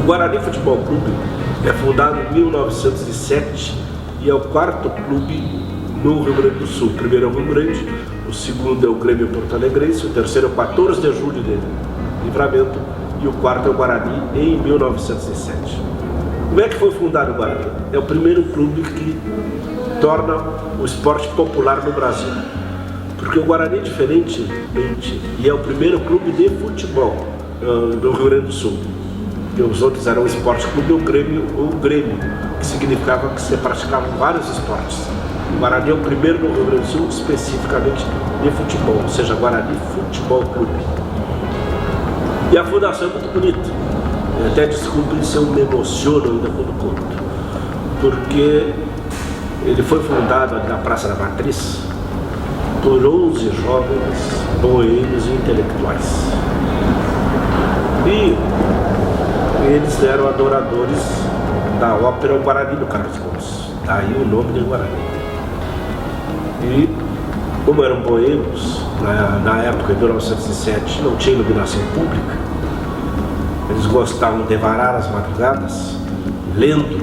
Guarani Futebol Clube é fundado em 1907 e é o quarto clube no Rio Grande do Sul. O primeiro é o Rio Grande, o segundo é o Grêmio Porto Alegrense, o terceiro é o 14 de julho de Livramento e o quarto é o Guarani em 1907. Como é que foi fundado o Guarani? É o primeiro clube que torna o esporte popular no Brasil. Porque o Guarani é diferentemente e é o primeiro clube de futebol do Rio Grande do Sul. Porque os outros eram o Esporte Clube ou o Grêmio, que significava que se praticavam vários esportes. O Guarani é o primeiro no Rio Grande do Sul, especificamente de futebol, ou seja, Guarani Futebol Clube. E a fundação é muito bonita. Eu até desculpe se eu me emociono ainda quando conto. Porque ele foi fundado ali na Praça da Matriz por 11 jovens boêmios e intelectuais. E eles eram adoradores da ópera O Guarani do Carlos Gomes. Daí o nome de Guarani. E como eram boêmios, na época, em 1907, não tinha iluminação pública, eles gostavam de varar as madrugadas, lendo,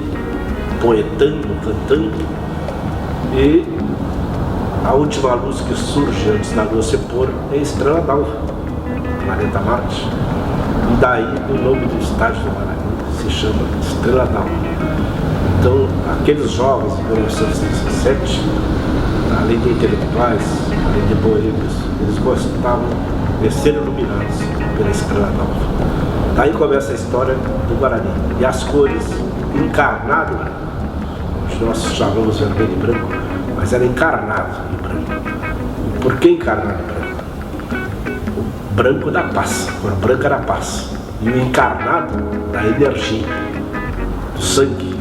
poetando, cantando, e a última luz que surge antes da lua se pôr é a Estrela d'Alva, planeta Marte. E daí o nome do estádio do Guarani se chama Estrela d'Alva. Então, aqueles jovens de 1917, além de intelectuais, além de boêmios, eles gostavam de ser iluminados pela Estrela d'Alva. Daí começa a história do Guarani. E as cores, encarnado, nós chamamos vermelho e branco, mas era encarnado em branco. Por que encarnado em branco? O branco da paz, a cor branca era a paz. E o encarnado da energia, do sangue.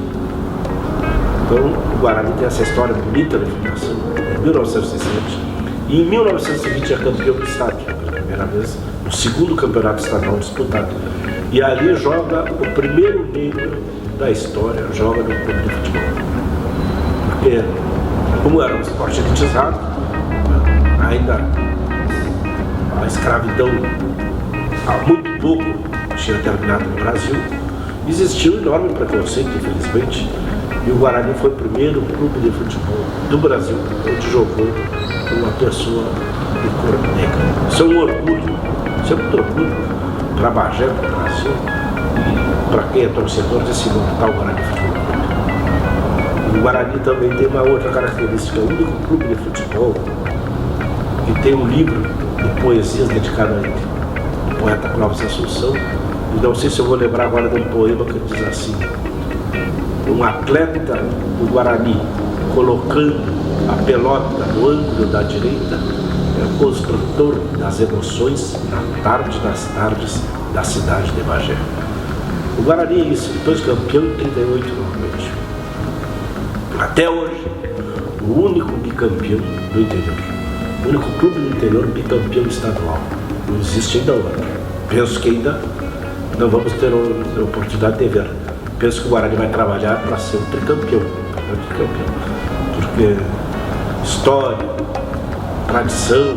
Então o Guarani tem essa história bonita da fundação, em 1907. E em 1920 é campeão do estádio, pela primeira vez, o segundo campeonato estadual disputado. E ali joga o primeiro negro da história, joga no clube de futebol. Porque, como era um esporte elitizado, ainda a escravidão há muito pouco tinha terminado no Brasil, existiu um enorme preconceito, infelizmente, e o Guarani foi o primeiro clube de futebol do Brasil onde jogou uma pessoa de cor negra. Isso é um orgulho, isso é muito orgulho para a Bagé, para o Brasil, e para quem é torcedor desse nome, tal Guarani Futebol Clube. O Guarani também tem uma outra característica, é o único clube de futebol que tem um livro de poesias dedicado a ele, do poeta Clóvis Assunção. E não sei se eu vou lembrar agora de um poema que diz assim: um atleta do Guarani colocando a pelota no ângulo da direita é o construtor das emoções na tarde das tardes da cidade de Bagé. O Guarani é isso, depois campeão em 38 novamente. Até hoje, o único bicampeão do interior. O único clube do interior bicampeão estadual. Não existe ainda outro. Penso que ainda não vamos ter a oportunidade de ver. Penso que o Guarani vai trabalhar para ser o tricampeão. Porque história, tradição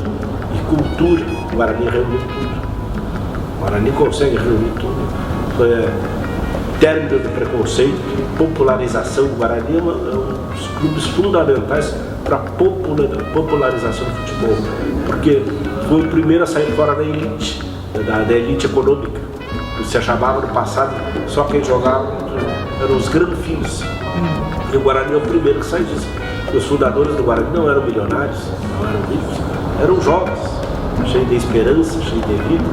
e cultura, o Guarani reúne tudo. O Guarani consegue reunir tudo. Término do preconceito, popularização do Guarani é um dos clubes fundamentais para a popularização do futebol. Porque foi o primeiro a sair fora da elite, da elite econômica. Se chamava no passado, só quem jogava eram os granfinos. E o Guarani é o primeiro que sai disso. Os fundadores do Guarani não eram milionários, não eram ricos, eram jovens, cheios de esperança, cheios de vida,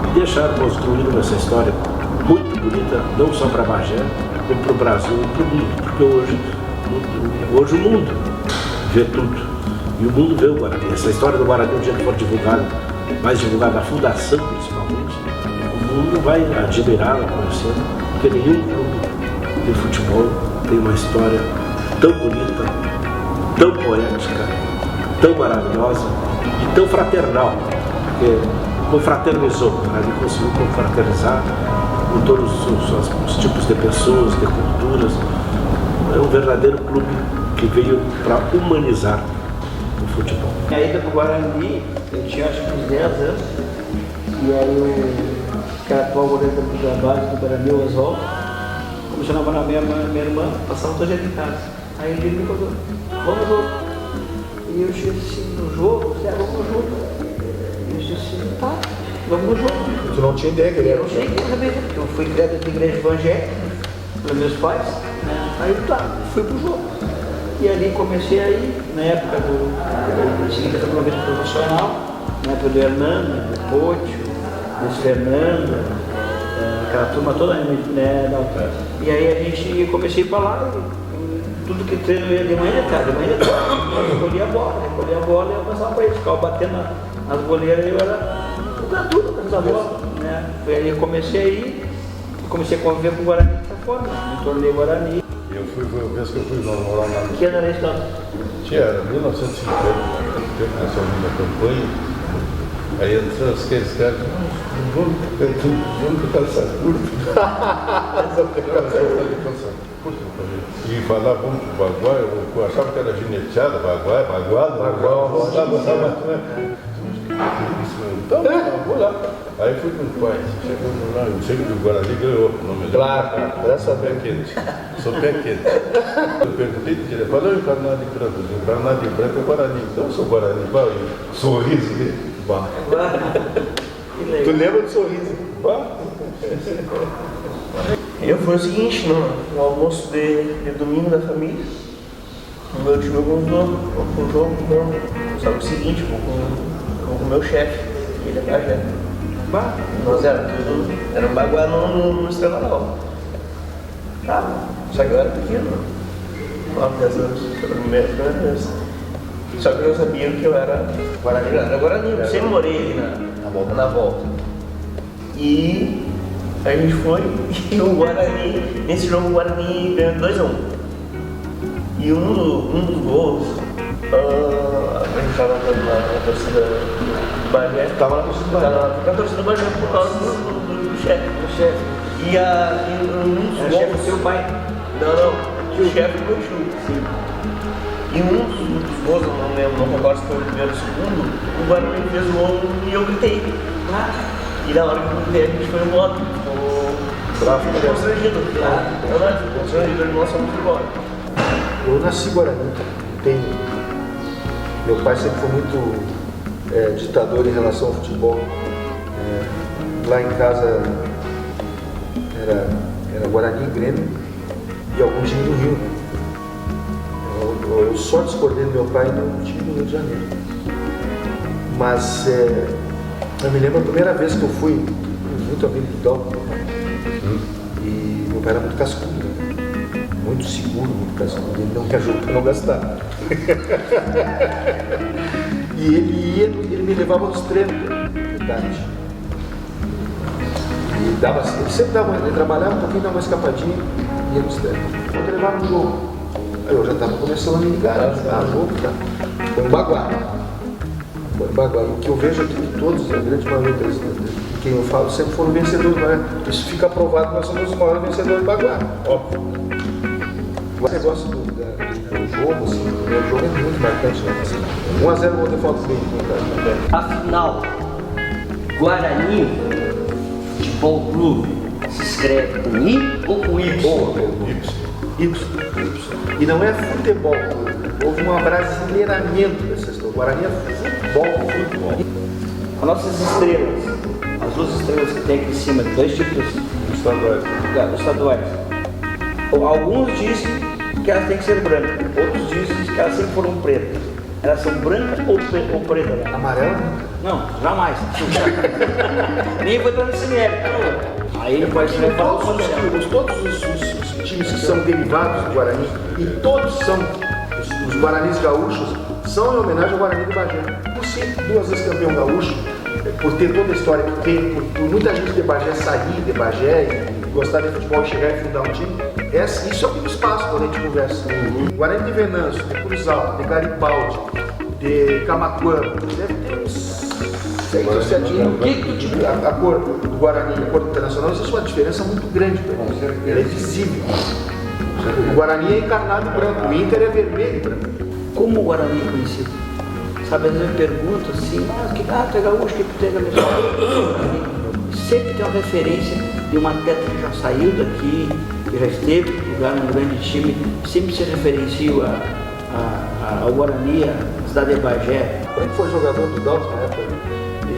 e deixaram construir essa história muito bonita, não só para Bagé, como para o Brasil e para o mundo. Porque hoje o mundo vê tudo. E o mundo vê o Guarani. Essa história do Guarani, um dia que for divulgada, mais divulgada, a fundação principalmente, o mundo vai admirá-la, conhecer, porque nenhum clube de futebol tem uma história tão bonita, tão poética, tão maravilhosa e tão fraternal, porque confraternizou, ele conseguiu confraternizar com todos os tipos de pessoas, de culturas. É um verdadeiro clube que veio para humanizar o futebol. A ida para o Guarani, eu tinha acho que uns 10 anos, e aí que era a atual goleira da base do Guarani, o Oswaldo, comissionava na minha irmã, passava todo dia em casa. Aí ele me contou, vamos no jogo. E eu disse assim, no jogo? Vamos no jogo. E eu disse assim, tá, vamos no jogo. Tu não tinha ideia que ele era? Eu não tinha ideia também, porque eu fui criado na igreja evangélica, pelos meus pais, né? Aí tá, fui pro jogo. E ali comecei a ir, na época do seguinte treinamento profissional, na época do Hernando, do Pocho, do Fernando, aquela turma toda, né? E aí a gente comecei a ir para lá, tudo que treino ia de manhã e tarde, eu recolhia a bola e eu passava para eles, ficava batendo nas goleiras e eu era tudo com essa bola, né? Foi aí que eu comecei a ir, comecei a conviver com o Guarani dessa forma, me tornei Guarani. Eu fui, foi a vez que eu fui morar lá. Que ano era isso? Era 1950, tempo nós fomos na campanha. Aí entrou aqueles caras, vamos ficar essa curta. E falava, vamos pro Baguá, eu achava que era gineteada, baguado. Então, vou lá. Aí fui com o pai, chegamos lá, eu sei que o Guarani ganhou o nome dele. Claro, graças a Deus. Pé quente, sou pé quente. Eu perguntei para ele, falou, e o Carnado de Branco? O Carnado de Branco é Guarani, então eu sou Guarani, sorriso dele. Tu lembra do sorriso? Eu fui o seguinte, no almoço de domingo da família, o meu tio me convidou só que o seguinte, vou com o meu chefe, ele é Bagé. Nós era um baguá no Estrela. Tá, só que eu era pequeno, 9, 10 anos, pela primeira vez. Só que eu sabia que eu era Guarani, eu sempre morei ali na volta. E a gente foi e o Guarani, nesse jogo o Guarani ganhou 2-1. E um dos gols, a gente estava na torcida do Bagé. Estava na torcida do Bagé por causa do chefe. E um dos gols. O chefe do seu pai? Não, o chefe do meu tio. Sim. E um dos gols, eu não lembro, não recordo se foi o primeiro ou o segundo, o Guarani fez o gol e eu gritei. E na hora que eu gritei, a gente foi embora. Ficou constrangido. Ficou constrangido, ele não somos embora. Eu nasci Guarani, meu pai sempre foi muito ditador em relação ao futebol. Lá em casa era Guarani e Grêmio e algum time do Rio. Eu só discordei do meu pai no time do Rio de Janeiro. Mas eu me lembro a primeira vez que eu fui, muito amigo do Dal, e meu pai era muito cascudo, muito seguro, muito cascudo, ele não me ajudou para não gastar. E ele me levava aos treinos de tarde. Ele sempre ele trabalhava um pouquinho, dava uma escapadinha e ia nos treinos. Quando ele levava no jogo, aí eu já estava começando a me ligar, jogo, tá? Foi um Baguá. E o que eu vejo aqui que todos, a grande maioria de quem eu falo, sempre foram vencedores do Baguá. Isso fica provado que nós somos os maiores vencedores do Baguá. Óbvio. O negócio do jogo, assim, o primeiro jogo é muito marcante, né? Assim, 1-0 vou ter falta bem. Afinal, Guarani Futebol Clube se escreve com I ou com Y? Y. E não é futebol. Houve um abrasileiramento dessa história. Guarani é futebol. As nossas estrelas, as duas estrelas que tem aqui em cima, 2 títulos estaduais. Alguns dizem que elas têm que ser brancas, outros dizem que elas sempre foram pretas. Elas são brancas ou pretas? Amarela? Não, jamais. Nem foi dando esse mérito. Aí ele pode ser todos os times que são derivados do Guarani e todos são os Guaranis gaúchos são em homenagem ao Guarani do Bagé. Por ser 2 vezes campeão gaúcho, por ter toda a história que tem, por muita gente de Bagé sair de Bagé e gostar de futebol e chegar e fundar um time, isso é o que nos passa quando a gente conversa. Guarani de Venâncio, de Cruz Alta, de Garibaldi, de Camaquã, deve ter uns 6 ou 7 anos. A cor do Guarani e a cor do Internacional existe uma diferença muito grande, ela é visível. O Guarani é encarnado em branco, o Inter é vermelho e branco. Como o Guarani é conhecido? Sabe, às vezes eu pergunto assim, tu é gaúcho, que tu é gaúcho? Sempre tem uma referência de um atleta que já saiu daqui, que já esteve lugar num grande time, sempre se referencia ao Guarani, a cidade de Bagé. O Branco foi jogador do Dalton na época, e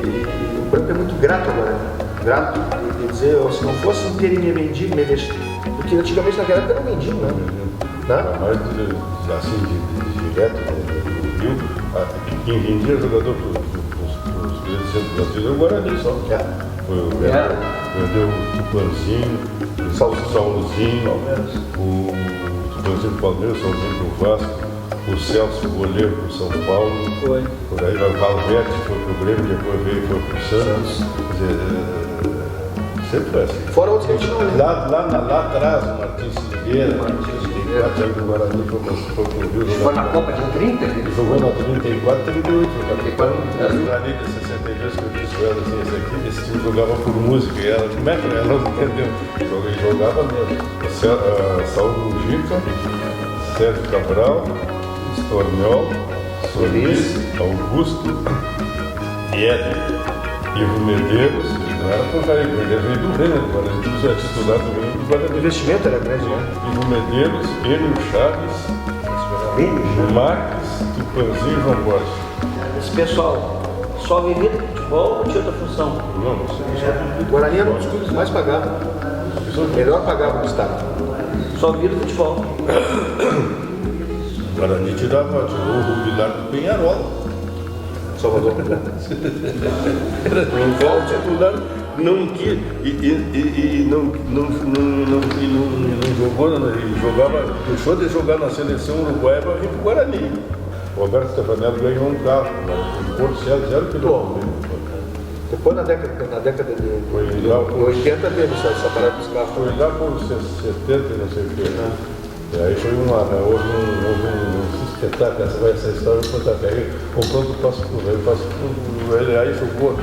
o Branco é muito grato agora, grato, quer dizer, se não fosse um terem mendigo, porque antigamente naquela época era um mendigo, né? Mas, assim, direto no Rio, quem vendia jogador para os grandes centros brasileiros é o Guarani só. Vendeu o Tupanzinho, o Saulozinho, o Tupanzinho do Palmeiras, o Saulozinho do Vasco, o Celso, o goleiro do São Paulo. Foi. Por aí vai o Valverde, foi pro Grêmio, depois veio foi pro Santos. Quer dizer, sempre foi assim. Fora outros que a gente não lembra. Lá atrás, o Martins Silveira, saiu do Guarani, foi pro Rio. Foi na Copa de 30? Ele jogou na 34, 38. No Guarani de 62, que eu disse pra ela assim, esse time jogava por música. E ela, como é que ela não entendeu? Ele jogava mesmo. Saulo Mujica, Sérgio Cabral, Estornel, Solis, Augusto, Eder, Ivo Medeiros. Não era por aí, ele veio do Reino, agora a gente precisa titular do Reino do Guarani. O investimento era grande, né? Ivo Medeiros, Enio Chaves, Marques, Tupanzinho e João Borges. Esse pessoal só vivia de futebol ou tinha outra função? Não, não sei. O Guarani era um dos clubes mais pagados, melhor pagado do estado. Só vivia do futebol. O Guarani tirou o Rubilar do Penharol. Salvador. Era igual titular, não quis e não jogou, ele jogava, deixou de jogar na seleção uruguaia para vir para o Guarani. O Roberto Stefanello ganhou um carro, um Porto 0 quilômetros. Depois na década de Foi lá, 80 teve essa parada dos carros. foi lá por 70 e não sei o que. E aí foi houve um espetáculo, essa história eu vou contar. Aí comprou do Passo Fundo, ele aí jogou aqui.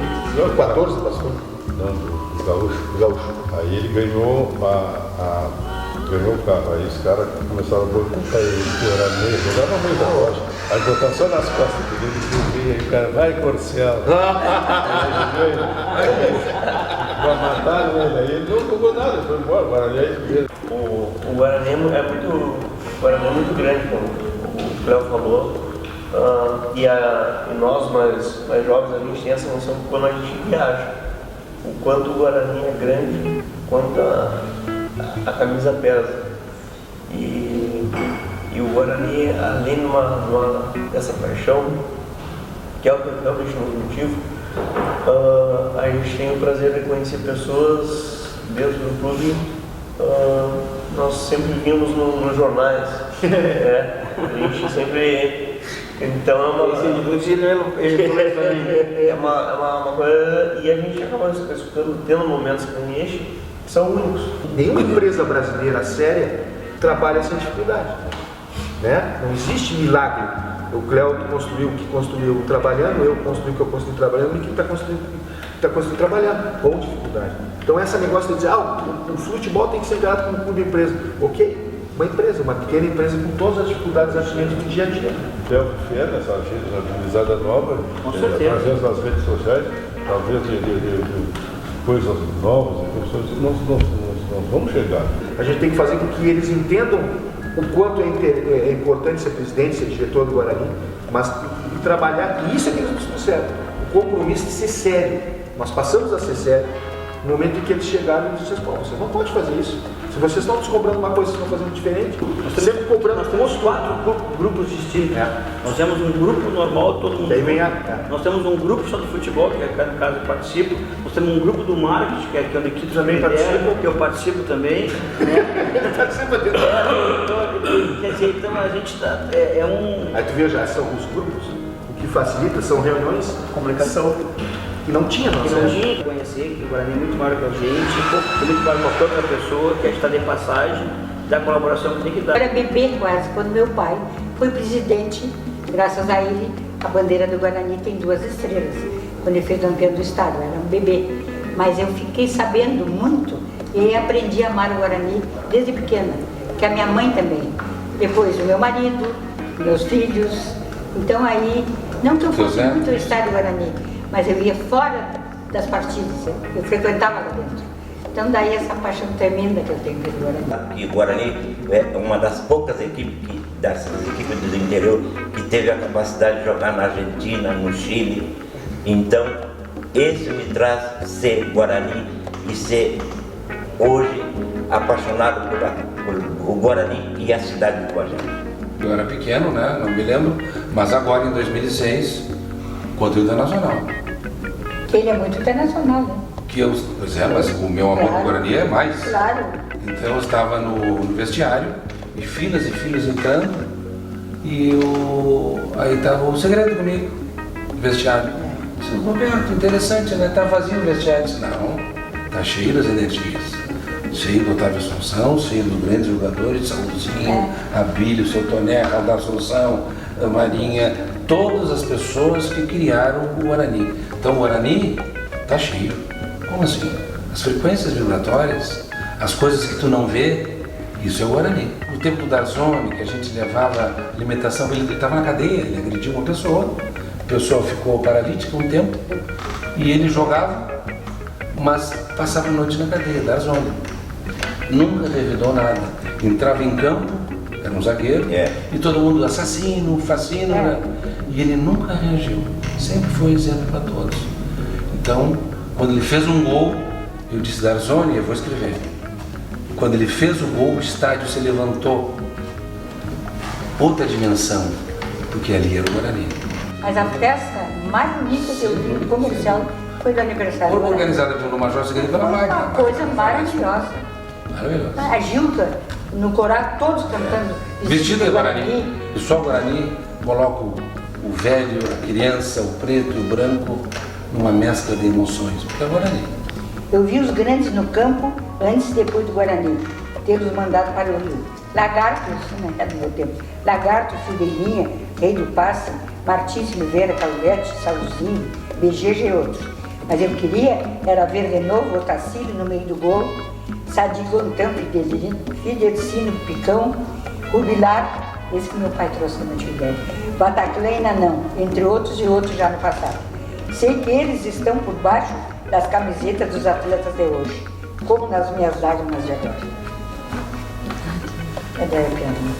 14 passou? Não, do Gaúcho. Aí ele ganhou o carro. Aí os caras começaram a boicotar ele, era meio, jogava muito da loja. Aí botar só nas costas dele, aí o cara, vai Corcel. Pra matar ele, aí ele não jogou nada, foi embora. O Guarani é muito grande, como o Cléo falou, e nós mais jovens, a gente tem essa noção de quando a gente viaja, o quanto o Guarani é grande, quanto a camisa pesa. E o Guarani, além dessa paixão, que é o que realmente nos motiva, a gente tem o prazer de conhecer pessoas dentro do clube. Nós sempre vimos nos jornais, a gente sempre, então é uma coisa, e a gente acaba escutando, tendo momentos com gente que são únicos. Nenhuma empresa brasileira séria trabalha sem dificuldade, né? Não existe milagre. O Cléo construiu o que construiu trabalhando, eu construí o que eu construí trabalhando, e quem está construindo trabalhando, com dificuldade. Então esse negócio de dizer, o futebol tem que ser encarado como clube empresa. Ok, uma pequena empresa com todas as dificuldades do dia a dia. Deve ser nessa agilizada nova, através das redes sociais, talvez de coisas novas, nós vamos chegar. A gente tem que fazer com que eles entendam o quanto é importante ser presidente, ser diretor do Guarani, mas e trabalhar, e isso é que eles nos trouxeram, o compromisso de ser sério. Nós passamos a ser sério no momento em que eles chegaram e disseram, vocês não podem fazer isso. Se vocês estão nos cobrando uma coisa, vocês estão fazendo diferente. Nós temos 4 grupos distintos. Nós temos um grupo normal, todo mundo. Nós temos um grupo só do futebol, que é no caso eu participo. Nós temos um grupo do marketing, que é onde aqui também participa, que eu participo também. Quer dizer, então a gente está. Aí tu vê já, são os grupos, o que facilita são reuniões, comunicação. Que não tinha, não tinha. Conhecer que o Guarani é muito maior que a gente, é muito maior que qualquer outra pessoa, que a gente está de passagem, da colaboração que tem que dar. Eu era bebê quase, quando meu pai foi presidente, graças a ele, a bandeira do Guarani tem 2 estrelas. Quando ele fez campeão do estado, eu era um bebê. Mas eu fiquei sabendo muito e aprendi a amar o Guarani desde pequena, que a minha mãe também. Depois o meu marido, meus filhos. Então aí Não que eu Teu fosse Zé? muito ao estádio Guarani, mas eu ia fora das partidas, eu frequentava lá dentro. Então daí essa paixão tremenda que eu tenho pelo Guarani. E o Guarani é uma das poucas equipes, dessas equipes do interior, que teve a capacidade de jogar na Argentina, no Chile. Então, isso me traz ser Guarani e ser hoje apaixonado por o Guarani e a cidade do Guarani. Eu era pequeno, né? Não me lembro. Mas agora, em 2006, contra o Internacional. Que ele é muito internacional, né? Pois é, mas o meu amor Claro. do Guarani é mais. Claro. Então eu estava no vestiário, e filas entrando, e aí estava o segredo comigo, no vestiário. Disse, Roberto, interessante, né? Tá vazio o vestiário. Eu disse, não, tá cheio das energias. Cheio do Otávio Assunção, cheio dos grandes jogadores, Saúlzinho, Abílio, Seu Toné, Raul Assunção, a Marinha, todas as pessoas que criaram o Guarani. Então o Guarani tá cheio. Como assim? As frequências vibratórias, as coisas que tu não vê, isso é o Guarani. No tempo do Darzoni, que a gente levava alimentação, ele estava na cadeia, ele agrediu uma pessoa, a pessoa ficou paralítica um tempo, e ele jogava, mas passava a noite na cadeia, Darzoni. Nunca revidou nada. Entrava em campo, era um zagueiro, e todo mundo assassino, fascino, né? E ele nunca reagiu. Sempre foi exemplo para todos. Então, quando ele fez um gol, eu disse, Darzoni, eu vou escrever. Quando ele fez o gol, o estádio se levantou. Outra dimensão, porque ali era o Guarani. Mas a festa mais bonita que eu vi no comercial foi do aniversário do Guarani. Organizada pelo Major Segredo pela Foi uma Magna. coisa maravilhosa. Maravilhoso. A Gilda, no coral, todos cantando. Vestido de Guarani, e só Guarani, coloco o velho, a criança, o preto e o branco numa mescla de emoções, porque é Guarani. Eu vi os grandes no campo antes e depois do Guarani, tê-los mandado para o Rio. Lagarto, isso não é do meu tempo. Lagarto, Fidelinha, Rei do Passe, Martins Silveira, Calvete, Saluzinho, BG e outros. Mas eu queria era ver de novo o Otacílio no meio do gol, Sadi Gontão, Fidelcino, Picão, Rubilar, esse que meu pai trouxe na atividade, Bataclena não, entre outros e outros já no passado. Sei que eles estão por baixo das camisetas dos atletas de hoje, como nas minhas lágrimas de agora. É da época, né?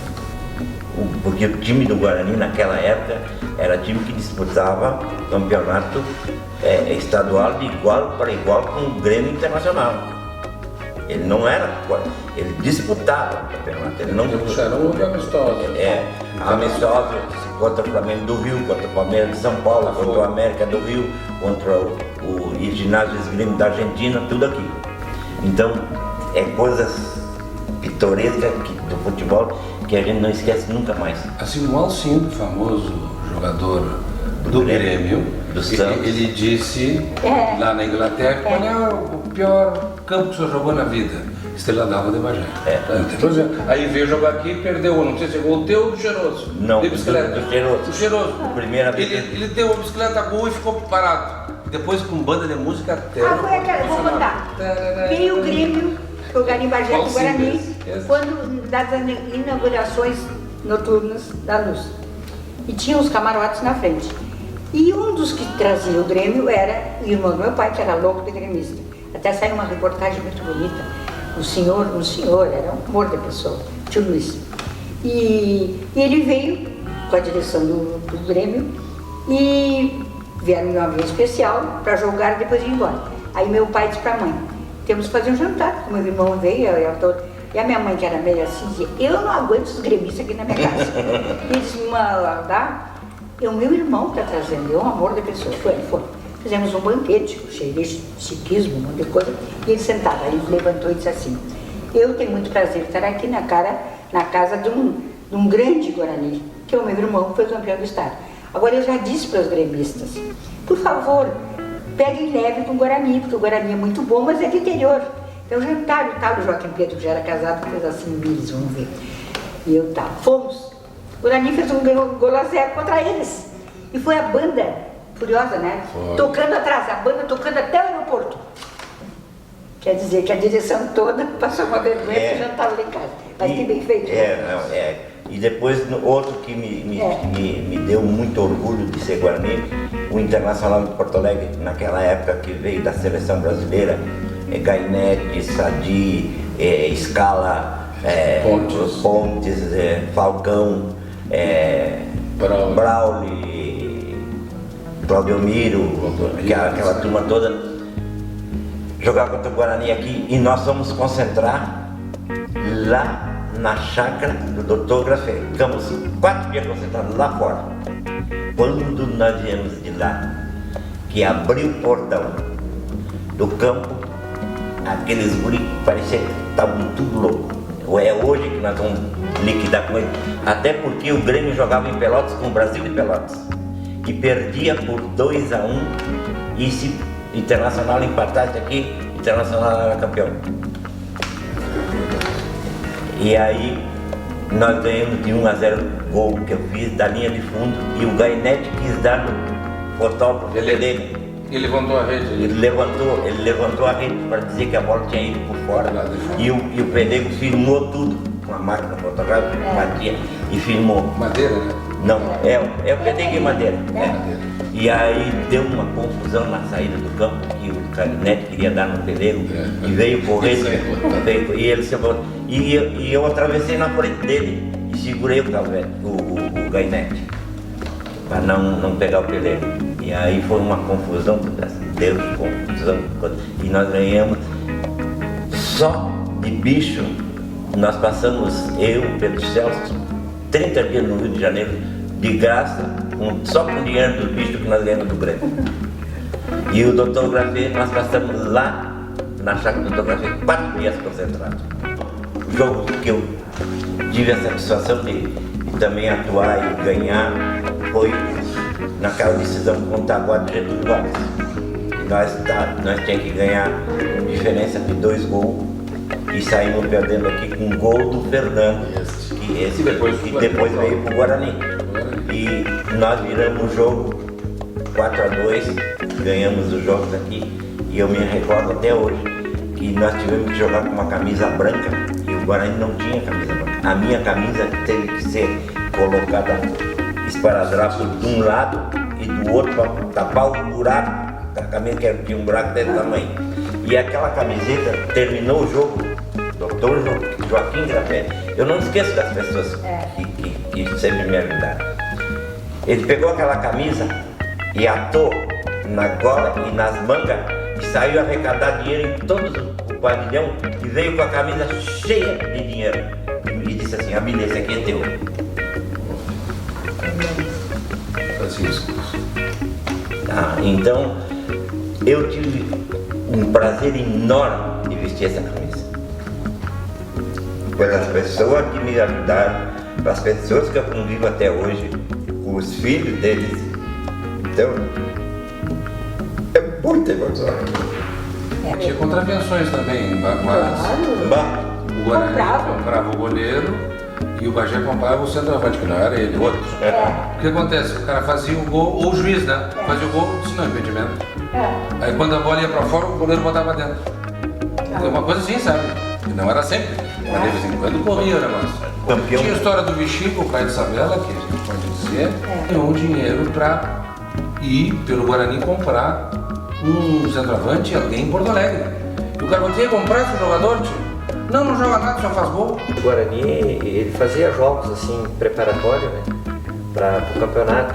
Porque o time do Guarani naquela época era time que disputava campeonato estadual de igual para igual com o Grêmio Internacional. Ele não era, ele disputava o campeonato, ele não Era um amistoso. Amistoso contra o Flamengo do Rio, contra o Palmeiras de São Paulo, contra o América do Rio, contra o Ginásio Esgrima da Argentina, tudo aqui. Então, é coisas pitorescas do futebol que a gente não esquece nunca mais. Assim, o Alcindo, famoso jogador do Grêmio, ele disse lá na Inglaterra, qual é o pior campo que o senhor jogou na vida? Estrela d'Alva de Bagé. Aí veio jogar aqui e perdeu, não sei se é o teu ou do Cheiroso? Não, de bicicleta. do Cheiroso. Do Cheiroso. Primeira vez. Ele deu a bicicleta a gol e ficou parado. Depois com banda de música até. Foi aquela, vou contar. Veio o Grêmio jogar em Bagé do Guarani, quando das inaugurações noturnas da Luz. E tinha os camarotes na frente. E um dos que trazia o Grêmio era o irmão do meu pai, que era louco de gremista. Até saiu uma reportagem muito bonita. Um senhor, era um amor de pessoa, tio Luiz. E ele veio com a direção do Grêmio e vieram num avião especial para jogar e depois ir embora. Aí meu pai disse para a mãe, temos que fazer um jantar. O meu irmão veio, e a minha mãe, que era meio assim, dizia, eu não aguento os gremistas aqui na minha casa. E ele disse, é o meu irmão que está trazendo, é um amor de pessoa. Foi. Fizemos um banquete, cheio de chiquismo, um monte de coisa, e ele sentado. Aí ele levantou e disse assim, eu tenho muito prazer em estar aqui na casa de um grande Guarani, que é o meu irmão, que foi campeão do estado. Agora eu já disse para os gremistas, por favor, peguem leve com o Guarani, porque o Guarani é muito bom, mas é de interior. Então jantaram e tal, o Joaquim Pedro, que já era casado, fez assim, eles vão ver. E eu tal, fomos. O Guarani fez um gol a 0 contra eles. E foi a banda, furiosa, né? Tocando atrás, a banda tocando até o aeroporto. Quer dizer que a direção toda passou uma vergonha que já estava lá em casa. Mas que bem feito. E depois, outro que me deu muito orgulho de ser Guarani, o Internacional de Porto Alegre, naquela época que veio da seleção brasileira, Gainete, Sadi, Scala, Pontes, Falcão, Brauli, Claudio Miro, aquela turma toda, jogar contra o Guarani aqui, e nós vamos concentrar lá na chácara do Dr. Grafé. Ficamos 4 dias concentrados lá fora. Quando nós viemos de lá, que abriu o portão do campo, aqueles guris pareciam que estavam tudo loucos. É hoje que nós vamos liquidar com ele. Até porque o Grêmio jogava em Pelotas com o Brasil de Pelotas e perdia por 2-1, e se Internacional empatasse aqui, Internacional era campeão. E aí nós ganhamos de 1-0, gol que eu fiz da linha de fundo, e o Gainete quis dar no fotógrafo dele. Ele levantou a rede? Ele levantou a rede para dizer que a bola tinha ido por fora. E o Pelego filmou tudo com a máquina fotográfica, batia e filmou. Madeira, né? Não, é o Pelego em madeira. E aí deu uma confusão na saída do campo, que o Gainete queria dar no Pelego e veio correndo, e ele se voltou. E eu atravessei na frente dele e segurei o Gainete para não pegar o Pelego. E aí foi uma confusão, Deus, confusão, e nós ganhamos só de bicho. Nós passamos, eu, Pedro Celso, 30 dias no Rio de Janeiro, de graça, só com o dinheiro do bicho que nós ganhamos do Grêmio. E o Dr. Grafé, nós passamos lá na chácara do Dr. Grafé 4 dias concentrados. O jogo que eu tive a satisfação de também atuar e ganhar foi naquela decisão contra a Guarda de Getúlio Vargas. Nós tínhamos que ganhar com diferença de 2 gols e saímos perdendo aqui com um gol do Fernando, que depois veio para o Guarani. E nós viramos o jogo 4-2, ganhamos os jogos aqui, e eu me recordo até hoje que nós tivemos que jogar com uma camisa branca e o Guarani não tinha camisa branca. A minha camisa teve que ser colocada esparadrapo de um lado e do outro para tapar o buraco da camisa, que tinha um buraco desse tamanho. E aquela camiseta terminou o jogo, Dr. Joaquim Grafé. Eu não esqueço das pessoas que sempre me ajudaram. Ele pegou aquela camisa e atou na gola e nas mangas e saiu arrecadar dinheiro em todo o pavilhão e veio com a camisa cheia de dinheiro e disse assim: Abílio, esse aqui é teu. Então eu tive um prazer enorme de vestir essa camisa. Pelas pessoas que me ajudaram, pelas pessoas que eu convivo até hoje, com os filhos deles. Então é muito emocionante. Tinha contravenções também, o Guarani comprava o goleiro e o Bagé comprava o centroavante, que não era ele, outro. O que acontece? O cara fazia o gol, ou o juiz, né? Fazia o gol, disse não, impedimento. Aí quando a bola ia pra fora, o goleiro botava dentro. Então, uma coisa assim, sabe? Que não era sempre, mas de vez em quando corria o negócio. Tinha a história do Bexiga, o pai de Isabela, que a gente pode dizer, ganhou dinheiro pra ir pelo Guarani comprar um centroavante, alguém em Porto Alegre. E o cara falou: tinha que comprar esse jogador, tio? Não joga nada, só faz gol. O Guarani, ele fazia jogos assim, preparatórios, né, para o campeonato,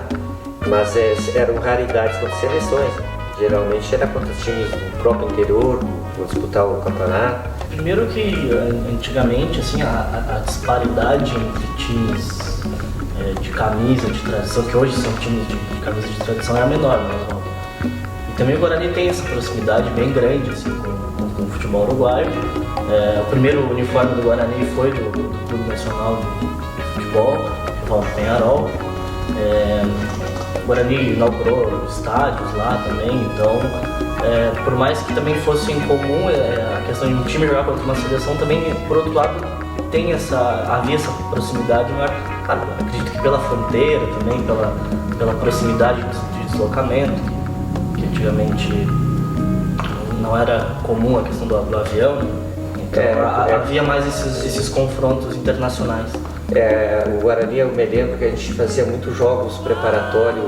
mas eram raridades contra seleções. Geralmente era contra times do próprio interior, para disputar o campeonato. Primeiro que antigamente assim, a disparidade entre times de camisa de tradição, que hoje são times de camisa de tradição, é a menor, né? E também o Guarani tem essa proximidade bem grande assim, com o futebol uruguaio. O primeiro uniforme do Guarani foi do Clube Nacional de Futebol, o Penharol. O Guarani inaugurou estádios lá também, então por mais que também fosse incomum a questão de um time jogar contra uma seleção, também por outro lado havia essa proximidade maior. Claro, acredito que pela fronteira também, pela proximidade de deslocamento, que antigamente não era comum a questão do avião, né? Então havia mais esses confrontos internacionais. O Guarani, eu me lembro que a gente fazia muitos jogos preparatórios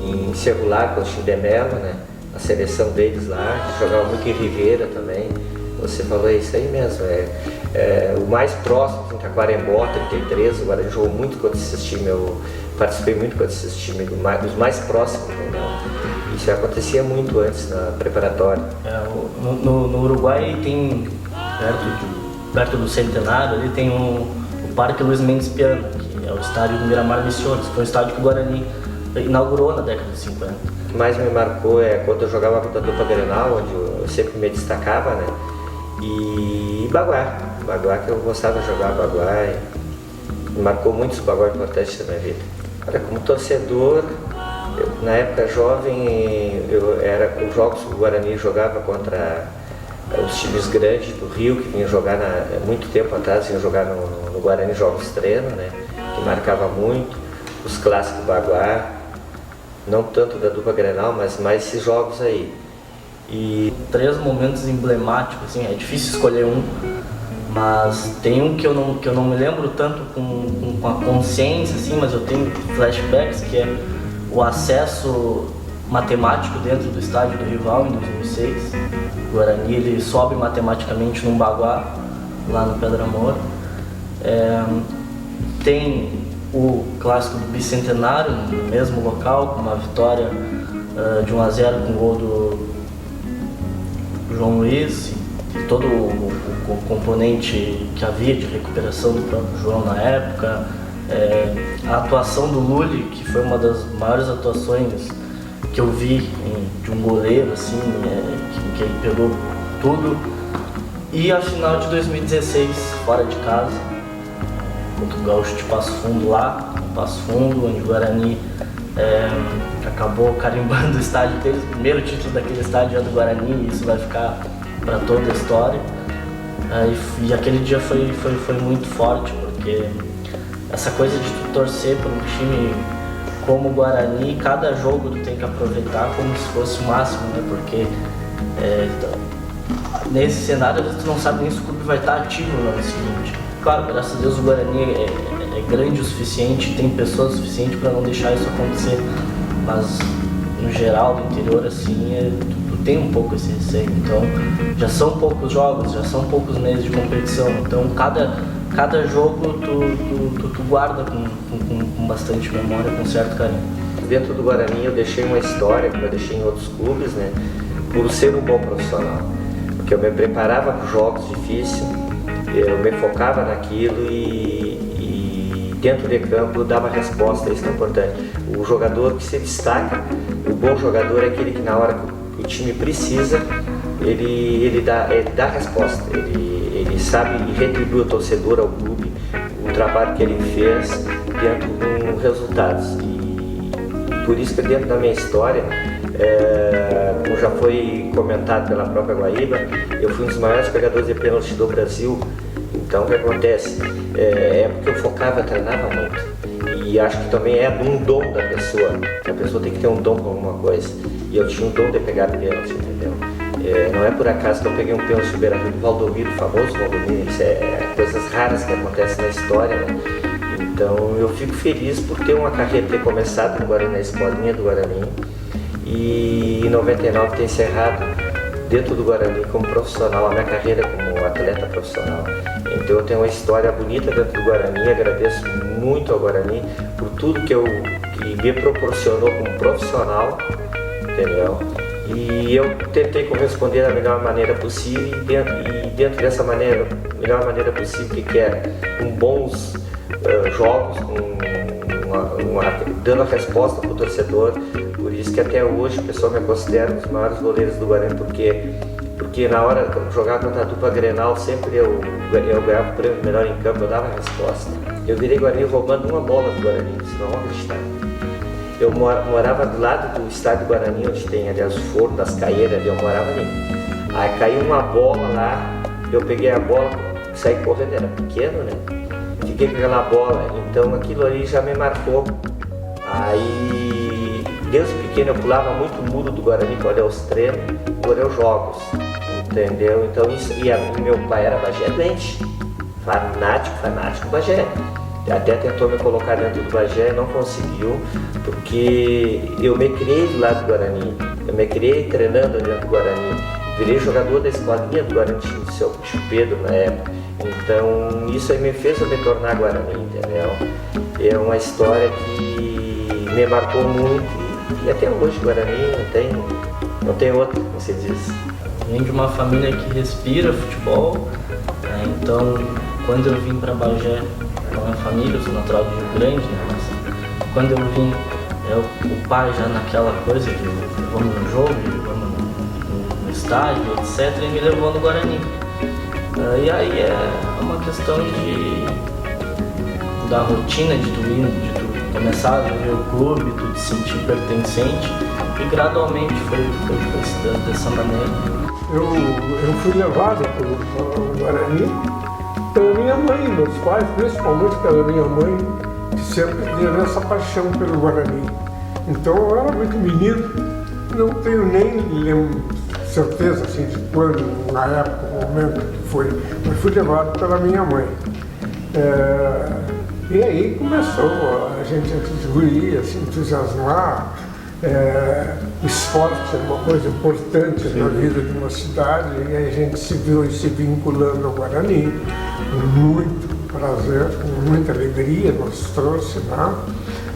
em Celular com o Chindemelo, né? A seleção deles lá, a gente jogava muito em Ribeira também. Você falou, é isso aí mesmo. O mais próximo, em Taquarembó, 33, o Guarani jogou muito contra esses times, eu participei muito contra esses times, os mais próximos, entendeu? Isso acontecia muito antes na preparatória. No Uruguai tem, perto do Centenário, ali tem o Parque Luiz Mendes Piano, que é o estádio do Miramar Misiones, que foi um estádio que o Guarani inaugurou na década de 50. O que mais me marcou é quando eu jogava contra a dupla Grenal, onde eu sempre me destacava, né? E Baguá que eu gostava de jogar Baguá, me marcou muito esse Baguá importante na minha vida. Olha, como torcedor, na época jovem, os jogos que o Guarani jogava contra os times grandes do Rio, que vinham jogar muito tempo atrás, vinham jogar no Guarani Jogos Treino, né? Que marcava muito, os clássicos Baguá, não tanto da dupla Grenal, mas mais esses jogos aí. E 3 momentos emblemáticos, assim, é difícil escolher um, mas tem um que eu não me lembro tanto com a consciência, assim, mas eu tenho flashbacks, que é o acesso matemático dentro do estádio do rival em 2006. O Guarani ele sobe matematicamente num Baguá, lá no Pedra Moura. Tem o clássico do Bicentenário, no mesmo local, com uma vitória de 1-0 com o gol do João Luiz, e todo o componente que havia de recuperação do próprio João na época. A atuação do Lully, que foi uma das maiores atuações que eu vi de um goleiro, assim, que ele pegou tudo. E a final de 2016, fora de casa, contra o Gaúcho de Passo Fundo lá, em Passo Fundo, onde o Guarani acabou carimbando o estádio deles. O primeiro título daquele estádio é do Guarani, e isso vai ficar para toda a história. E aquele dia foi muito forte, porque essa coisa de tu torcer para um time como o Guarani, cada jogo tu tem que aproveitar como se fosse o máximo, né? Porque nesse cenário tu não sabe nem se o clube vai estar ativo no ano seguinte. Claro, graças a Deus o Guarani é grande o suficiente, tem pessoas o suficiente para não deixar isso acontecer, mas no geral, do interior, assim, tu tem um pouco esse receio. Então já são poucos jogos, já são poucos meses de competição, então cada jogo tu guarda com bastante memória, com certo carinho. Dentro do Guarani eu deixei uma história, como eu deixei em outros clubes, né? Por ser um bom profissional. Porque eu me preparava para jogos difíceis, eu me focava naquilo e dentro de campo eu dava resposta, isso é importante. O jogador que se destaca, o bom jogador é aquele que na hora que o time precisa, ele dá resposta, ele sabe e retribui o torcedor, ao clube, o trabalho que ele fez dentro de resultados. E por isso que dentro da minha história, como já foi comentado pela própria Guaíba, eu fui um dos maiores pegadores de pênalti do Brasil. Então o que acontece? É porque eu focava, treinava muito. E acho que também é um dom da pessoa. A pessoa tem que ter um dom com alguma coisa. E eu tinha um dom de pegar pênalti, entendeu? Não é por acaso que eu peguei um pênalti do Beira-Rio do Valdomiro, o famoso Valdomiro. Isso é coisas raras que acontecem na história, né? Então eu fico feliz por ter uma carreira, ter começado no Guarani, na escolinha do Guarani, e em 99 ter encerrado dentro do Guarani como profissional, a minha carreira como atleta profissional. Então eu tenho uma história bonita dentro do Guarani, agradeço muito ao Guarani por tudo que me proporcionou como profissional, entendeu? E eu tentei corresponder da melhor maneira possível, e dentro dessa melhor maneira possível, que é com bons jogos, dando a resposta para o torcedor. Por isso que até hoje o pessoal me considera um dos maiores goleiros do Guarani, porque na hora de jogar contra a dupla Grenal, sempre eu ganhava o prêmio melhor em campo, eu dava a resposta. Eu virei Guarani roubando uma bola do Guarani, vocês não vão acreditar. Eu morava do lado do estádio Guarani, onde tem, aliás, o forno das Caieiras, eu morava ali. Aí caiu uma bola lá, eu peguei a bola, saí correndo, era pequeno, né? Fiquei com aquela bola, então aquilo ali já me marcou. Aí, desde pequeno eu pulava muito o muro do Guarani para olhar os treinos, para olhar os jogos, entendeu? Então isso, e meu pai era bagé doente, fanático bagé. até tentou me colocar dentro do Bagé, não conseguiu, porque eu me criei do lado do Guarani, eu me criei treinando dentro do Guarani, virei jogador da escolinha do Guarani de Seu Pedro na época, então isso aí me fez eu me tornar Guarani, entendeu? É uma história que me marcou muito e até hoje Guarani não tem outra, como se diz. Vem de uma família que respira futebol, então quando eu vim para Bagé com a minha família, eu sou natural de Rio Grande, né? Mas quando eu vim, o pai já naquela coisa de vamos no jogo, vamos no estádio, etc, e me levou no Guarani. E aí é uma questão da rotina de tu começar a viver o clube, tu te sentir pertencente, e gradualmente foi se dando dessa maneira. Eu fui levado pelo Guarani pela minha mãe, meus pais, principalmente pela minha mãe, que sempre teve essa paixão pelo Guarani. Então eu era muito menino, não tenho nem certeza assim, de quando, na época, o momento que foi, mas fui levado pela minha mãe. E aí começou a gente a se entusiasmar. O esporte é uma coisa importante na vida de uma cidade e a gente se viu se vinculando ao Guarani com muito prazer, com muita alegria nos trouxe lá.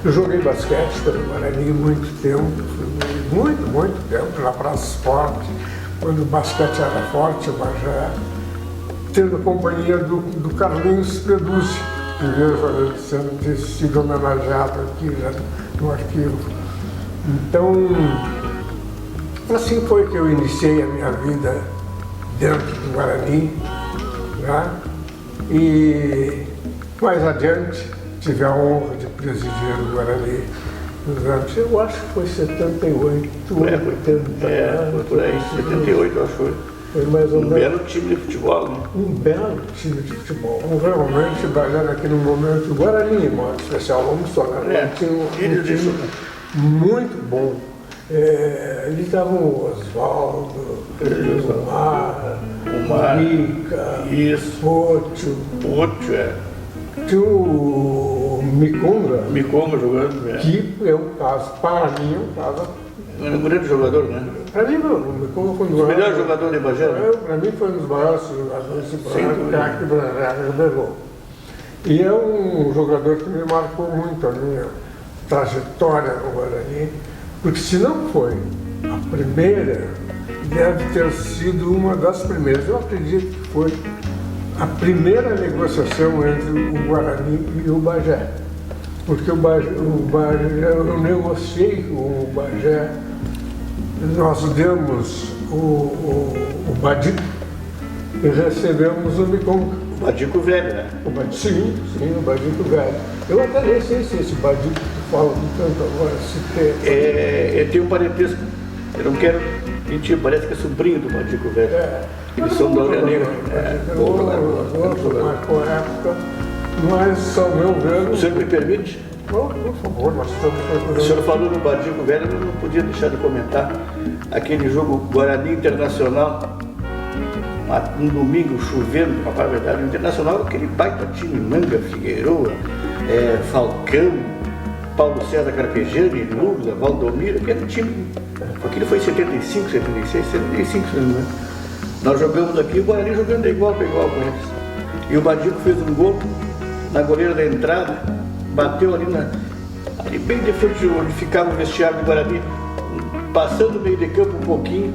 Eu joguei basquete pelo Guarani muito tempo, muito tempo, na Praça Esporte, quando o basquete era forte, mas já tendo companhia do Carlinhos Peduzzi, que veio sendo sido homenageado aqui no arquivo. Então, assim foi que eu iniciei a minha vida dentro do Guarani, né? E mais adiante tive a honra de presidir o Guarani nos anos, eu acho que foi 78, 80 foi por aí, 78 eu acho. Foi mais ou menos. Um belo time de futebol, né? Um belo time de futebol. Realmente, baseado aqui no momento, o Guarani, em modo especial, vamos falar, tinha um time muito bom. Ali estavam o Oswaldo, o Mica, Potio. Tinha o Miconga jogando, que é um caso, para mim, é um caso. Era um grande jogador, né? Para mim, não. O Miconga foi um dos melhores jogadores de Bagé. Para mim, foi um dos maiores jogadores que o Bagé levou. E é um jogador que me marcou muito a minha trajetória no Guarani, porque se não foi a primeira, deve ter sido uma das primeiras. Eu acredito que foi a primeira negociação entre o Guarani e o Bagé. Porque o Bagé, eu negociei com o Bagé, nós demos o Badico e recebemos o Miconga. O Badico velho, né? Sim, o Badico velho. Eu até nem sei se esse Badico que tu fala tanto agora, se tem. Ele tem um parentesco, eu não quero mentir, parece que é sobrinho do Badico velho. Eles são da Olha Negra. Marcou a época, mas ao meu ver. O senhor me permite? Por favor, nós estamos procurando. O senhor falou no Badico velho, eu não podia deixar de comentar aquele jogo Guarani Internacional. Um domingo chovendo, para falar a verdade, o Internacional, aquele baita time, Manga, Figueroa, Falcão, Paulo César Carpegiani, Lula, Valdomiro, aquele time, aquele foi em 75, 76, 75, se não me engano. Nós jogamos aqui, o Guarani jogando de igual para igual com eles. E o Badico fez um gol na goleira da entrada, bateu ali bem de frente onde ficava o vestiário do Guarani, passando o meio de campo um pouquinho.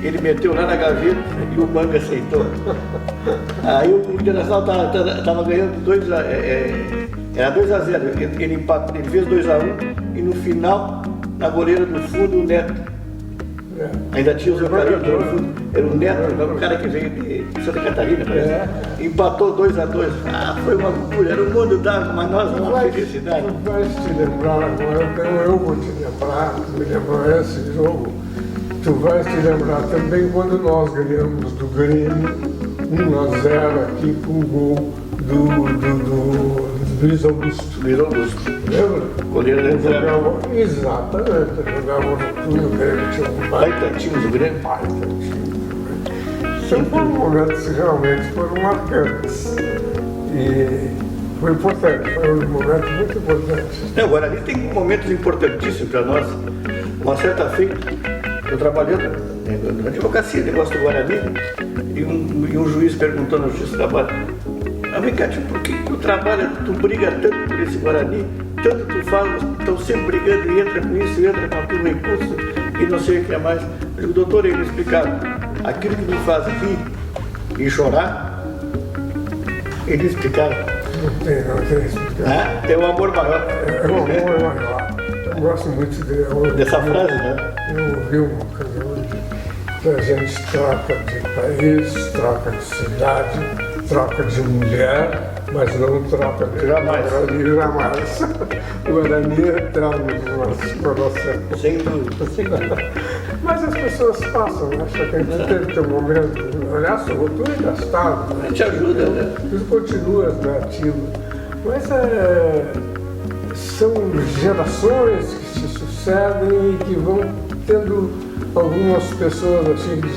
Ele meteu lá na gaveta e o Manga aceitou. Aí o Internacional estava ganhando 2-0. Era 2-0. Ele empatou, ele fez 2-1 e no final, na goleira do fundo, o Neto. Ainda tinha o Eucalipto no fundo. Era o Neto, o cara que veio de Santa Catarina, parece. Empatou 2-2. Foi uma loucura, era o mundo dado, mas nós uma felicidade. Tu vais te lembrar agora, então eu vou te lembrar, tu me lembrou esse jogo. Tu vais te lembrar também quando nós ganhamos do Grêmio 1-0 aqui com o gol do Luiz Augusto. Lembra? Goleiro da entrada. Exatamente, jogava no Túlio, o Grêmio tinha um baita time do Grêmio. Baita time. São momentos que realmente foram marcantes. E Foi importante, foi um momento muito importante. O Guarani tem momentos importantíssimos para nós. Uma certa feita, eu trabalhando na advocacia, negócio do Guarani, e um juiz perguntou na Justiça do Trabalho: vem cá, tio, por que tu trabalha, tu briga tanto por esse Guarani, tanto tu fala, estão sempre brigando e entra com isso, entra com aquele recurso e não sei o que é mais. Eu digo: doutor, ele me explicava, aquilo que me faz rir e chorar, ele explicava. Não tem explicação. É o amor maior. É o amor maior. Eu gosto muito dessa frase, né? Eu ouvi uma coisa que a gente troca de país, troca de cidade, troca de mulher, mas não troca de Guarani jamais. O Guarani é eterno no nosso coração. Sem dúvida. Mas as pessoas passam, acho que a gente teve teu momento. Aliás, sou tudo engastado. A gente ajuda, né? Tudo continua ativo. Mas são gerações que se sucedem e que vão tendo algumas pessoas assim de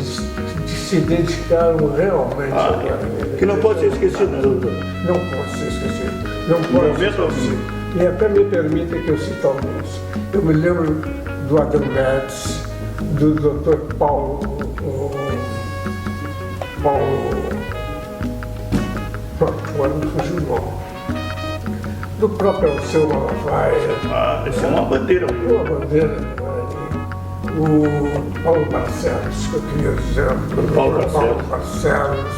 se dedicaram realmente ao Guarani. Que não pode ser esquecido. Não pode ser esquecido. Não pode ser esquecido. E até me permita que eu cite alguns. Eu me lembro do Adam Metz, do Dr. Paulo, agora me fugiu o nome, do próprio Alceu Malafaia. Essa é uma bandeira. Uma bandeira do Guarani. O Paulo Barcelos, que eu queria dizer, o Paulo Barcelos,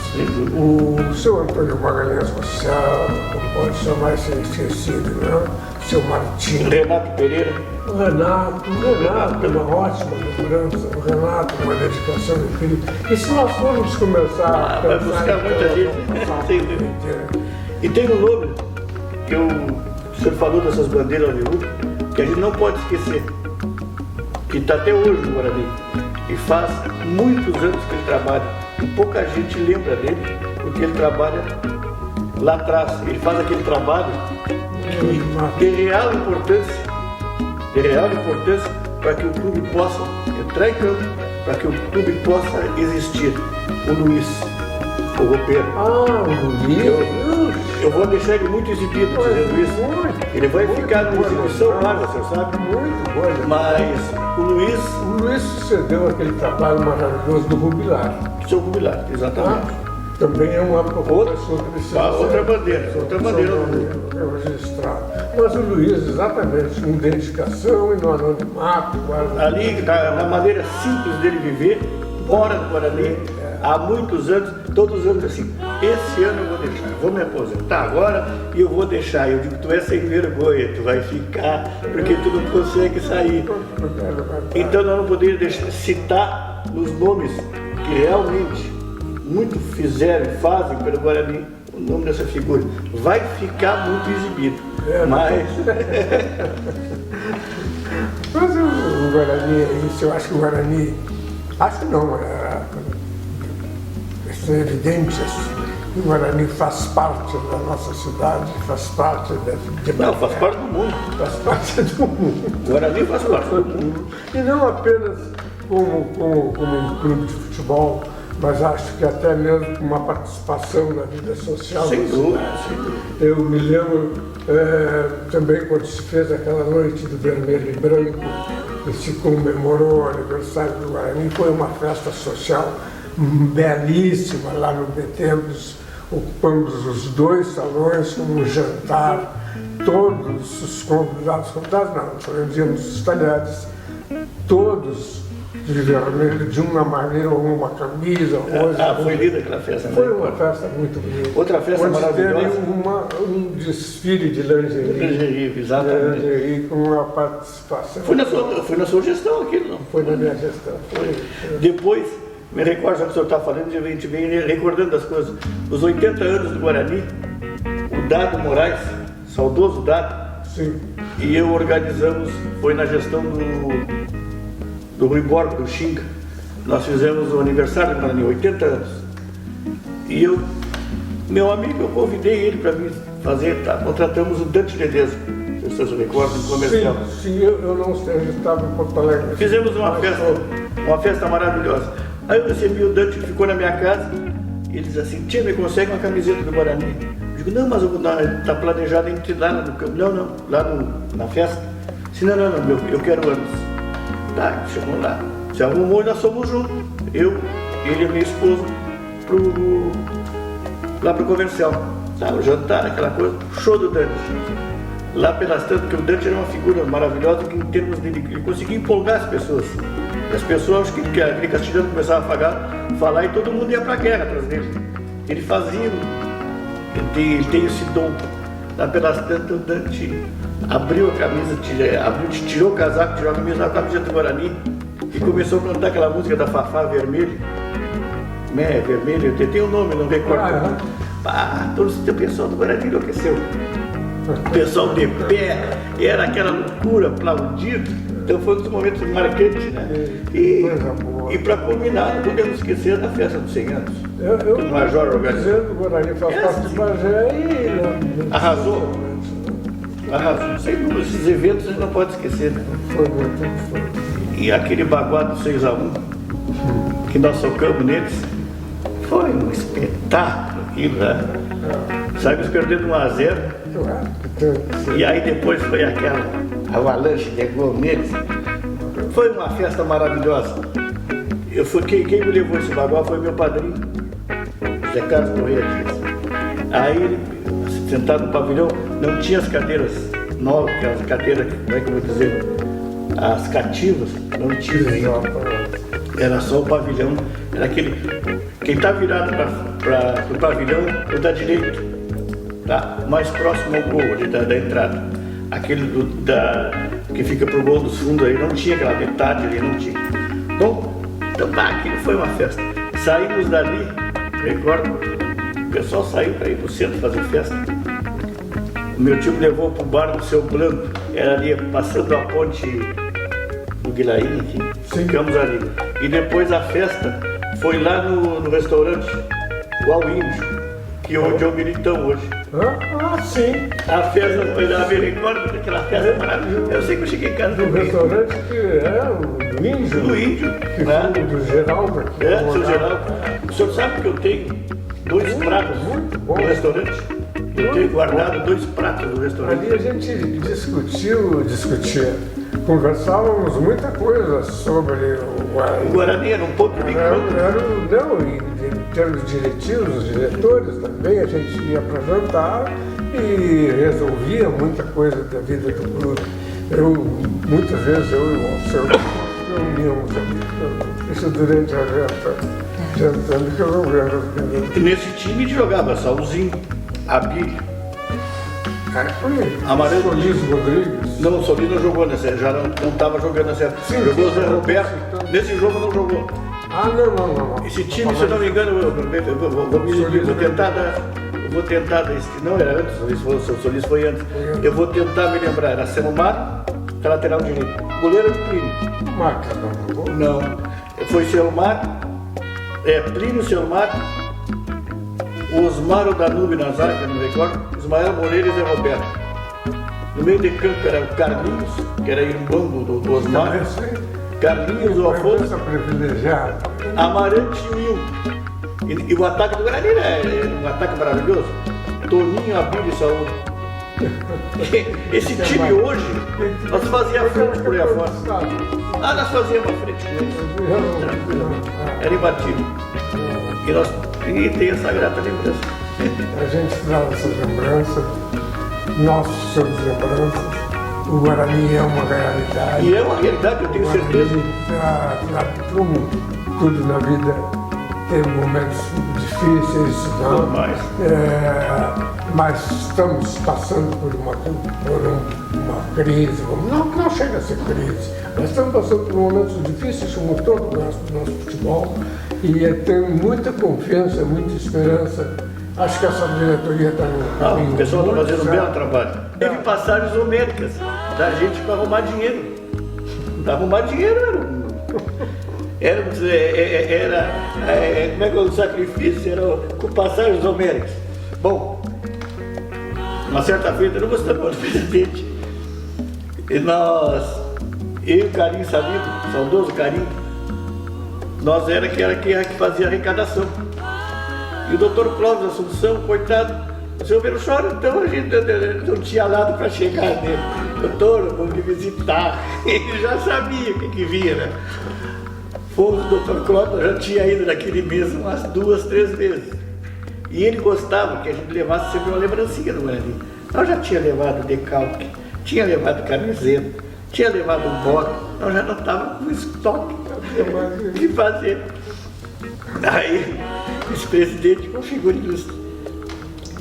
o seu Antônio Magalhães Marcelo, não pode jamais ser esquecido, né? Seu Martim. Renato Pereira. O Renato, uma ótima lembrança. O Renato, uma dedicação incrível. E se nós formos começar a vai buscar muita gente. E tem um nome que o senhor falou dessas bandeiras Hollywood, que a gente não pode esquecer, que está até hoje no Guarani. E faz muitos anos que ele trabalha. E pouca gente lembra dele, porque ele trabalha lá atrás. Ele faz aquele trabalho de real importância para que o clube possa entrar em campo, para que o clube possa existir. O Luiz, o roupeiro. O Luiz. Eu vou deixar ele muito exibido dizendo isso. Ele vai ficar numa exibição lá, você sabe? Muito bom. Mas o Luiz sucedeu aquele trabalho maravilhoso do Rubilar. Seu Rubilar, exatamente. Também é uma proposta outra bandeira. Registrado. Mas o Luiz, exatamente, com dedicação e no anonimato. Ali, na maneira simples dele viver, mora no Guarani, há muitos anos, todos os anos assim, esse ano eu vou deixar, eu vou me aposentar agora e eu vou deixar. Eu digo, tu é sem vergonha, tu vai ficar, porque tu não consegue sair. Então nós não podemos deixar citar os nomes que realmente muito fizeram e fazem pelo Guarani, o nome dessa figura. Vai ficar muito exibido, mas... Mas o Guarani, isso eu acho que o Guarani, acho não, isso é evidente, o Guarani faz parte da nossa cidade, faz parte faz parte do mundo. Faz parte do mundo. O Guarani faz parte do mundo. E não apenas como um clube de futebol, mas acho que até mesmo com uma participação na vida social. Sem dúvida. Eu me lembro também quando se fez aquela noite do vermelho e branco, que se comemorou o aniversário do Guarani, foi uma festa social belíssima lá no Betembos, ocupamos os 2 salões com um jantar, todos os convidados não, fazíamos os talheres, todos de vermelho, de uma maneira ou uma camisa. Foi linda aquela festa. Foi uma festa muito bonita. Outra festa maravilhosa. Teve um desfile de lingerie. Exatamente. Lingerie com uma participação. Foi na sua gestão aquilo, não? Foi na minha gestão. Depois, me recordo, já que o senhor está falando, a gente vem recordando das coisas. Os 80 anos do Guarani, o Dado Moraes, saudoso Dado, sim, e eu organizamos, foi na gestão do Rui Borgo, do Xinga. Nós fizemos o aniversário do Guarani, 80 anos. E meu amigo, eu convidei ele para vir fazer, contratamos o Dante Ledesma, não sei se vocês recordam, no comercial. Sim, eu não sei, eu estava em Porto Alegre. Fizemos uma festa maravilhosa. Aí eu recebi o Dante, que ficou na minha casa, e ele disse assim, tia, me consegue uma camiseta do Guarani? Eu Digo, não, mas está planejado a gente ir lá no campo. Não, na festa. Disse, não, eu quero antes. Tá, chegou lá. Se arrumou e nós fomos juntos. Eu, ele e a minha esposa, lá pro comercial. Tá, o jantar, aquela coisa, show do Dante. Lá pelas tantas, porque o Dante era uma figura maravilhosa que em termos de ele conseguia empolgar as pessoas. As pessoas que aquele castilhano começava a falar e todo mundo ia pra guerra atrás dele. Ele fazia, ele tem esse dom. Lá pelas tantas o Dante abriu a camisa, tirou o casaco, tirou a camisa, a camiseta do Guarani e começou a cantar aquela música da Fafá Vermelho. Vermelho, tem um nome, não recordo. Todo o pessoal do Guarani enlouqueceu. O pessoal de pé, era aquela loucura, aplaudido. Então foi um dos momentos marcantes, né? E para culminar, não podemos esquecer da festa dos 100 anos. O Major organizou. O Guarani faz parte de Bagé e... Arrasou. Sem dúvida, esses eventos a gente não pode esquecer, né? Foi. E aquele baguado 6-1, que nós socamos neles, foi um espetáculo aquilo, né? Saímos perdendo 1-0. E aí depois foi aquela avalanche de gol neles. Foi uma festa maravilhosa. Quem me levou esse bagual foi meu padrinho, José Carlos Correia Dias. Aí ele, sentado no pavilhão, não tinha as cadeiras novas, aquelas cadeiras, como é que eu vou dizer, as cativas, não tinha ainda. Era só o pavilhão, era aquele. Quem está virado para o pavilhão é o da direita, tá? Mais próximo ao gol ali da entrada. Aquele que fica pro gol dos fundos aí, não tinha aquela metade ali, não tinha. Bom, então aquilo foi uma festa. Saímos dali, recordo, o pessoal saiu para ir pro centro fazer festa. O meu tio me levou pro bar do Seu Blanco, era ali passando a ponte do Guilaí, ficamos ali. E depois a festa foi lá no restaurante, o Al Índio, que é onde eu militão hoje. Sim. A festa foi lá, me recordo daquela festa maravilhosa. Eu sei que eu cheguei em casa do restaurante que é do Índio. Do Índio. Que né? Do Geraldo aqui. Seu Geraldo. O senhor sabe que eu tenho 2 pratos no restaurante? Eu tenho guardado 2 pratos no restaurante. Ali a gente discutia. Conversávamos muita coisa sobre o Guarani. O Guarani era um pouco de Não, em termos diretivos, os diretores também, a gente ia para jantar e resolvia muita coisa da vida do clube. Muitas vezes eu e o Alceu reuníamos ali, isso durante a jantando que eu resolvendo. E nesse time jogava Saulzinho, Abílio. Amarelo Solis Rodrigues. Não, o Solis não jogou nessa, já não estava jogando nessa. Jogou o Zé Roberto, nesse jogo não jogou. Não. Esse time, se eu não me engano, eu vou tentar não era antes, o Solis foi antes. Eu vou tentar me lembrar, era Selmar, lateral direito. Goleiro de Plínio. Marca não jogou? Não. Foi Selmar, Plínio, Selmar, Osmar ou Danube na zaga, não recordo, Ismael Moreira e Zé Roberto. No meio de campo era o Carlinhos, que era irmão do Osmar. Carlinhos, o Afonso, Amarante e Will. E o ataque do Guarani era um ataque maravilhoso. Toninho, Abílio e Saúl. Esse time hoje, nós fazíamos frente por aí afora. Nós fazíamos a frente com eles, tranquilamente. Era imbatível. E tem essa grata lembrança. A gente traz essa lembrança, nós somos lembranças. O Guarani é uma realidade. E é uma realidade, eu tenho certeza. Como tudo na vida tem momentos difíceis, não? Mas estamos passando por uma crise, não chega a ser crise, mas estamos passando por momentos difíceis, como todo o nosso futebol, e tenho muita confiança, muita esperança. Acho que essa diretoria está no caminho. O pessoal está fazendo um belo trabalho. Teve passagens homéricas da gente para arrumar dinheiro. Para arrumar dinheiro era como é que é o sacrifício? Era com passagens homéricas. Bom, uma certa feita, não gostava do presidente. E eu e o Carinho Salido, saudoso Carinho, nós era que fazia arrecadação. E o doutor Clóvis Assunção, coitado, O seu Velo chora, então a gente não tinha nada para chegar nele. Doutor, vamos me visitar. Ele já sabia o que vinha, né? Fomos, o doutor Clóvis já tinha ido naquele mês umas 2, 3 vezes. E ele gostava que a gente levasse sempre uma lembrancinha do Guarani. Nós já tinha levado decalque, tinha levado camiseta, tinha levado um bode, nós já não estávamos com estoque de fazer. Aí, esse presidente configurou isso.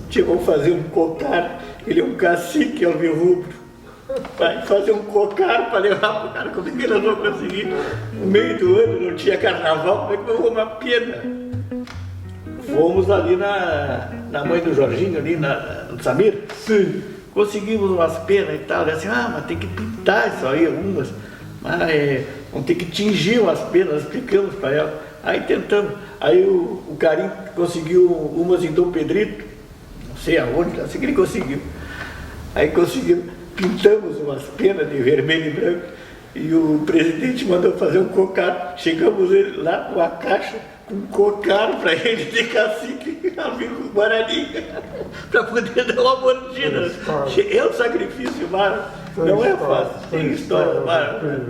Chegou a fazer um cocar, ele é um cacique alvirrubro. Vai fazer um cocar para levar para o cara. Como é que nós vamos conseguir? No meio do ano não tinha carnaval, como é que vamos uma pena? Fomos ali na mãe do Jorginho, ali no Samir. Sim. Conseguimos umas penas e tal. Assim, mas tem que pintar isso aí, algumas. Mas vamos ter que tingir umas penas, explicamos para ela. Aí tentamos. Aí o Carim conseguiu umas em Dom Pedrito, não sei aonde, não sei que ele conseguiu. Aí conseguimos, pintamos umas penas de vermelho e branco. E o presidente mandou fazer um cocar. Chegamos lá com a caixa, com um cocar para ele de cacique, amigo Guarani, para poder dar uma mordida. É um sacrifício, Mara. Não é fácil, tem história, Mara.